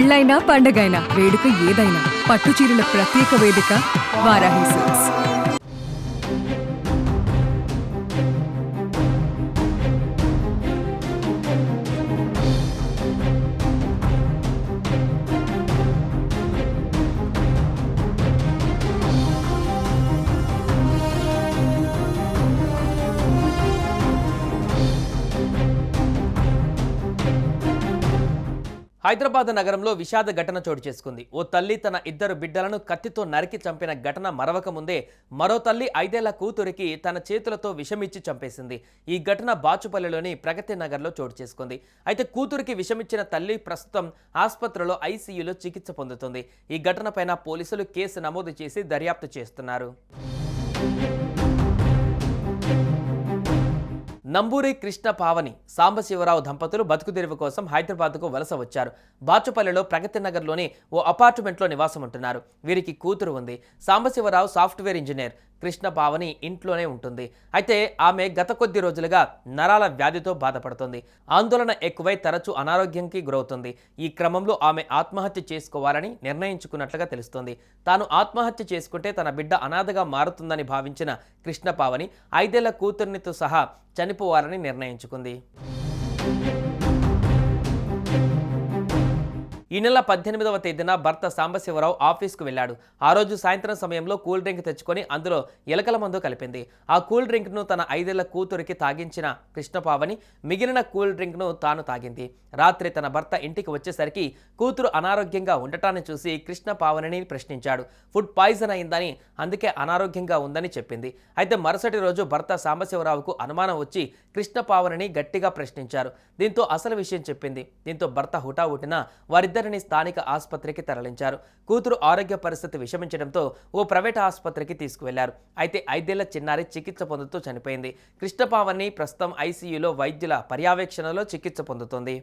పెళ్ళైనా పండగైనా వేడుక ఏదైనా పట్టు చీరల ప్రత్యేక వేదిక వారాహి సిల్క్స్. హైదరాబాద్ నగరంలో విషాద ఘటన చోటు చేసుకుంది. ఓ తల్లి తన ఇద్దరు బిడ్డలను కత్తితో నరికి చంపిన ఘటన మరవక ముందే మరో తల్లి 5 ఏళ్ల కూతురికి తన చేతులతో విషమిచ్చి చంపేసింది. ఈ ఘటన బాచుపల్లిలోని ప్రగతి నగర్లో చోటు చేసుకుంది. అయితే కూతురికి విషమిచ్చిన తల్లి ప్రస్తుతం ఆసుపత్రిలో ఐసీయూలో చికిత్స పొందుతుంది. ఈ ఘటనపైన పోలీసులు కేసు నమోదు చేసి దర్యాప్తు చేస్తున్నారు. నంబూరి కృష్ణ పావని సాంబశివరావు దంపతులు బతుకుదెరువు కోసం హైదరాబాద్కు వలస వచ్చారు. బాచుపల్లిలో ప్రగతి నగర్లోని ఓ అపార్ట్మెంట్లో నివాసం ఉంటున్నారు. వీరికి కూతురు ఉంది. Sambasivarao software engineer. కృష్ణ పావని ఇంట్లోనే ఉంటుంది. అయితే ఆమె గత కొద్ది రోజులుగా నరాల వ్యాధితో బాధపడుతుంది. ఆందోళన ఎక్కువై తరచూ అనారోగ్యంకి గురవుతుంది. ఈ క్రమంలో ఆమె ఆత్మహత్య చేసుకోవాలని నిర్ణయించుకున్నట్లుగా తెలుస్తోంది. తాను ఆత్మహత్య చేసుకుంటే తన బిడ్డ అనాథగా మారుతుందని భావించిన కృష్ణ పావని 5 ఏళ్ల కూతుర్నితో సహా చనిపోవాలని నిర్ణయించుకుంది. ఈ నెల 18వ తేదీన భర్త సాంబశివరావు ఆఫీస్కు వెళ్ళాడు. ఆ రోజు సాయంత్రం సమయంలో కూల్ డ్రింక్ తెచ్చుకొని అందులో ఎలకల మందు కలిపింది. ఆ కూల్ డ్రింక్ను తన 5 ఏళ్ల కూతురికి తాగించిన కృష్ణపావని మిగిలిన కూల్ డ్రింక్ను తాను తాగింది. రాత్రి తన భర్త ఇంటికి వచ్చేసరికి కూతురు అనారోగ్యంగా ఉండటాన్ని చూసి కృష్ణపావనిని ప్రశ్నించాడు. ఫుడ్ పాయిజన్ అయిందని, అందుకే అనారోగ్యంగా ఉందని చెప్పింది. అయితే మరుసటి రోజు భర్త సాంబశివరావుకు అనుమానం వచ్చి కృష్ణపావనిని గట్టిగా ప్రశ్నించారు. దీంతో అసలు విషయం చెప్పింది. దీంతో భర్త హుటాహుటిన వారిద్దరిని స్థానిక ఆసుపత్రికి తరలించారు. కూతురు ఆరోగ్య పరిస్థితి విషమించడంతో ఓ ప్రైవేట్ ఆసుపత్రికి తీసుకువెళ్లారు. అయితే 5 ఏళ్ల చిన్నారి చికిత్స పొందుతూ చనిపోయింది. కృష్ణపావని ప్రస్తుతం ఐసీయూలో వైద్యుల పర్యవేక్షణలో చికిత్స పొందుతోంది.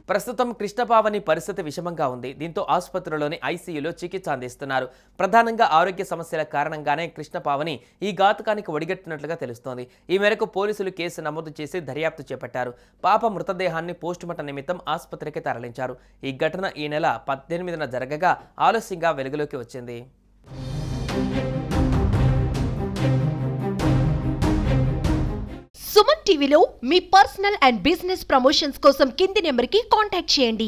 ప్రస్తుతం కృష్ణపావని పరిస్థితి విషమంగా ఉంది. దీంతో ఆసుపత్రిలోని ఐసీయూలో చికిత్స అందిస్తున్నారు. ప్రధానంగా ఆరోగ్య సమస్యల కారణంగానే కృష్ణపావని ఈ ఘాతుకానికి ఒడిగట్టినట్లుగా తెలుస్తోంది. ఈ మేరకు పోలీసులు కేసు నమోదు చేసి దర్యాప్తు చేపట్టారు. పాప మృతదేహాన్ని పోస్టుమార్టం నిమిత్తం ఆసుపత్రికి తరలించారు. ఈ ఘటన ఈ నెల 18న జరగగా ఆలస్యంగా వెలుగులోకి వచ్చింది. సుమన్ టీవీలో మీ పర్సనల్ అండ్ బిజినెస్ ప్రమోషన్స్ కోసం కింది నెంబర్కి కాంటాక్ట్ చేయండి.